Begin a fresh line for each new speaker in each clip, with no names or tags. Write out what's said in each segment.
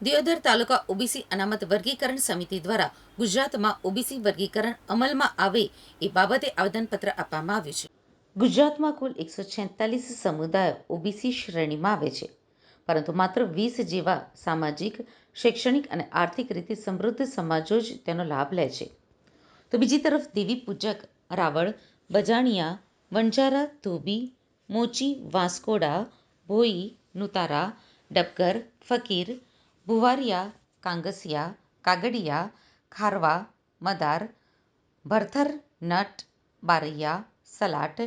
દિયોદર તાલુકા OBC અનામત વર્ગીકરણ સમિતિ દ્વારા ગુજરાતમાં ઓબીસી વર્ગીકરણ અમલમાં આવે એ બાબતે આવેદનપત્ર આપવામાં આવ્યું છે. ગુજરાતમાં કુલ 146 સમુદાયો ઓબીસી શ્રેણીમાં આવે છે, પરંતુ માત્ર 20 જેવા સામાજિક, શૈક્ષણિક અને આર્થિક રીતે સમૃદ્ધ સમાજો જ તેનો લાભ લે છે. તો બીજી તરફ દેવી પૂજક, રાવળ, બજાણિયા, વણજારા, ધોબી, મોચી, વાંસકોડા, ભોઈ, નુતારા, ડબગર, ફકીર, ભુવારિયા, કાંગસિયા, કાગડિયા, ખારવા, મદાર, ભરથર, નટ, બારૈયા, સલાટ,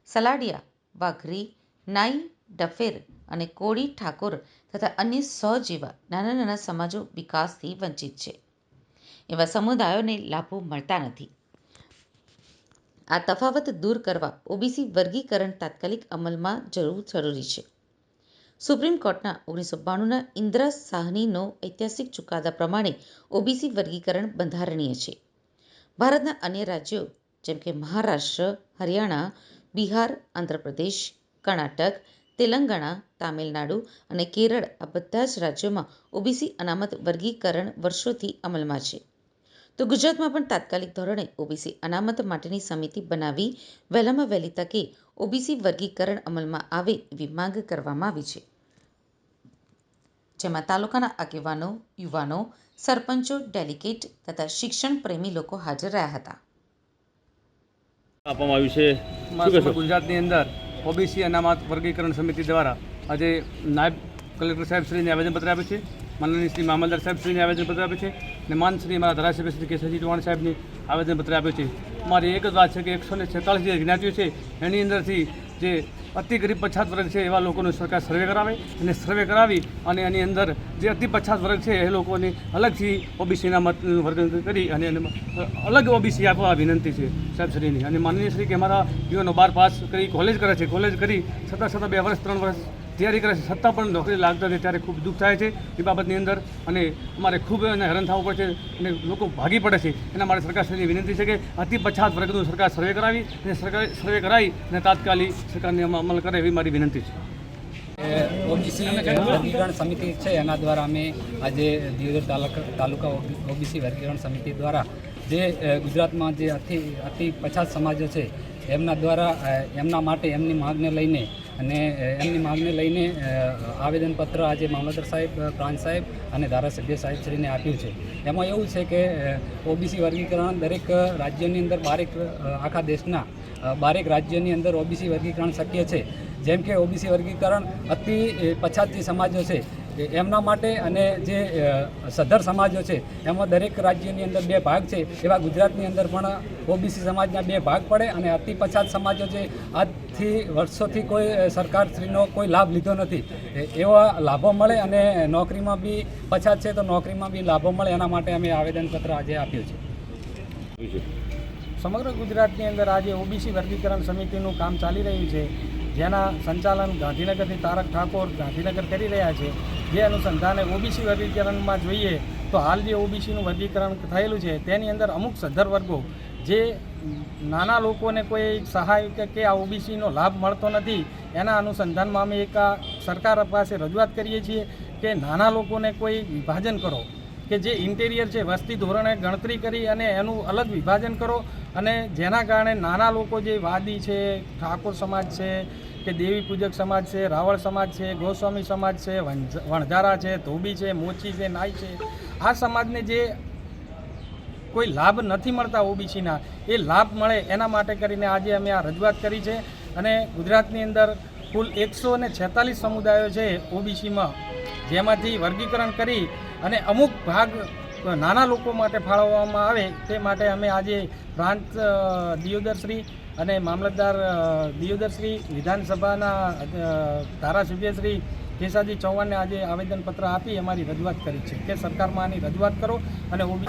સલાડિયા, વાઘરી, નાઈ, ડફેર અને કોળી ઠાકોર તથા અન્ય 100 જેવા નાના નાના સમાજો વિકાસથી વંચિત છે. એવા સમુદાયોને લાભો મળતા નથી. આ તફાવત દૂર કરવા ઓબીસી વર્ગીકરણ તાત્કાલિક અમલમાં જરૂરી છે. સુપ્રીમ કોર્ટના 1992ના ઇન્દિરા સાહનીનો ઐતિહાસિક ચુકાદા પ્રમાણે ઓબીસી વર્ગીકરણ બંધારણીય છે. ભારતના અન્ય રાજ્યો જેમ કે મહારાષ્ટ્ર, હરિયાણા, બિહાર, આંધ્રપ્રદેશ, કર્ણાટક, તેલંગાણા, તામિલનાડુ અને કેરળ આ બધા જ રાજ્યોમાં ઓબીસી અનામત વર્ગીકરણ વર્ષોથી અમલમાં છે. તો ગુજરાતમાં પણ તાત્કાલિક ધોરણે ઓબીસી અનામત માટેની સમિતિ બનાવી વહેલામાં વહેલી તકે ઓબીસી વર્ગીકરણ અમલમાં આવે એવી માંગ કરવામાં આવી છે. જેમાં તાલુકાના આગેવાનો, યુવાનો, સરપંચો, ડેલિગેટ તથા શિક્ષણ પ્રેમી લોકો હાજર રહ્યા હતા.
આપવામાં આવ્યું છે.
ગુજરાતની અંદર ઓબીસી અનામત વર્ગીકરણ સમિતિ દ્વારા આજે નાયબ કલેક્ટર સાહેબ શ્રીને આવેદનપત્ર આપ્યું છે, માનનીય શ્રી મામલતદાર સાહેબ શ્રીને આવેદનપત્ર આપ્યું છે અને માનશ્રી મારા ધારાસભ્ય શ્રી કેસરજી ચૌહાણ સાહેબને આવેદનપત્ર આપ્યું છે. મારી એક જ વાત છે કે 146 જે જ્ઞાતિઓ છે એની અંદરથી જે અતિ ગરીબ પછાત વર્ગ છે એવા લોકોનું સરકાર સર્વે કરાવે અને સર્વે કરાવી અને એની અંદર જે અતિ પછાત વર્ગ છે એ લોકોની અલગથી ઓબીસીના મતનું વર્ગ કરી અને અલગ ઓબીસી આપવા વિનંતી છે સાહેબશ્રીની. અને માનનીય શ્રી કે અમારા યુવાનો 12 પાસ કરી કોલેજ કરે છે, કોલેજ કરી છતાં 2 વર્ષ 3 વર્ષ તૈયારી કરે છે, છતાં પણ નોકરી લાગતા નથી ત્યારે ખૂબ દુઃખ થાય છે એ બાબતની અંદર અને અમારે ખૂબ એને હેરાન થવું પડે છે અને લોકો ભાગી પડે છે. એના માટે સરકારશ્રીની વિનંતી છે કે અતિ પછાત વર્ગનું સરકાર સર્વે કરાવી અને સર્વે કરાવી અને તાત્કાલિક સરકારને અમલ કરે એવી મારી વિનંતી છે.
ઓબીસી વર્ગીકરણ સમિતિ છે એના દ્વારા અમે આજે દિયોદર તાલુકા ઓબીસી વર્ગીકરણ સમિતિ દ્વારા જે ગુજરાતમાં જે અતિ પછાત સમાજો છે એમના દ્વારા એમના માટે એમની માગને લઈને આવેદનપત્ર આજે મામલતદાર સાહેબ, પ્રાંત સાહેબ અને ધારાસભ્ય સાહેબશ્રીને આપ્યું છે. એમાં એવું છે કે ઓબીસી વર્ગીકરણ દરેક રાજ્યોની અંદર આખા દેશના 12 રાજ્યોની અંદર ઓબીસી વર્ગીકરણ શક્ય છે. જેમ કે ઓબીસી વર્ગીકરણ અતિ પછાત જે સમાજો છે એમના માટે અને જે સદ્ધર સમાજો છે એમાં દરેક રાજ્યની અંદર 2 ભાગ છે. એવા ગુજરાતની અંદર પણ ઓબીસી સમાજના 2 ભાગ પડે અને અતિ પછાત સમાજો છે આજથી વર્ષોથી કોઈ સરકારશ્રીનો કોઈ લાભ લીધો નથી, એવા લાભો મળે અને નોકરીમાં બી પછાત છે તો નોકરીમાં બી લાભો મળે એના માટે અમે આવેદનપત્ર આજે આપ્યું છે.
સમગ્ર ગુજરાતની અંદર આજે ઓબીસી વર્ગીકરણ સમિતિનું કામ ચાલી રહ્યું છે, જેના સંચાલન ગાંધીનગરથી તારક ઠાકોર ગાંધીનગર કરી રહ્યા છે. જે અનુસંધાને ઓબીસી વર્ગીકરણમાં જોઈએ તો હાલ જે ઓબીસીનું વર્ગીકરણ થયેલું છે તેની અંદર અમુક સદ્ધર વર્ગો જે નાના લોકોને કોઈ સહાય કે આ ઓબીસીનો લાભ મળતો નથી, એના અનુસંધાનમાં અમે એક સરકાર પાસે રજૂઆત કરીએ છીએ કે નાના લોકોને કોઈ વિભાજન કરો, કે જે ઇન્ટેરિયર છે વસ્તી ધોરણે ગણતરી કરી અને એનું અલગ વિભાજન કરો અને જેના કારણે નાના લોકો જે વાદી છે, ઠાકોર સમાજ છે કે દેવી પૂજક સમાજ છે, રાવળ સમાજ છે, ગોસ્વામી સમાજ છે, વણઝારા છે, ધોબી છે, મોચી છે, નાઈ છે, આ સમાજને જે કોઈ લાભ નથી મળતા ઓબીસીના એ લાભ મળે એના માટે કરીને આજે અમે આ રજૂઆત કરી છે. અને ગુજરાતની અંદર કુલ 146 સમુદાયો છે ઓબીસીમાં, જેમાંથી વર્ગીકરણ કરી અને અમુક ભાગ નાના લોકો માટે ફાળવવામાં આવે તે માટે અમે આજે પ્રાંત દિયોદરશ્રી અને મામલતદાર દિયોદરશ્રી, વિધાનસભાના ધારાસભ્ય શ્રી કેસરજી ચૌહાણને આજે આવેદનપત્ર આપી અમારી રજૂઆત કરી છે કે સરકારમાં આની રજૂઆત કરો અને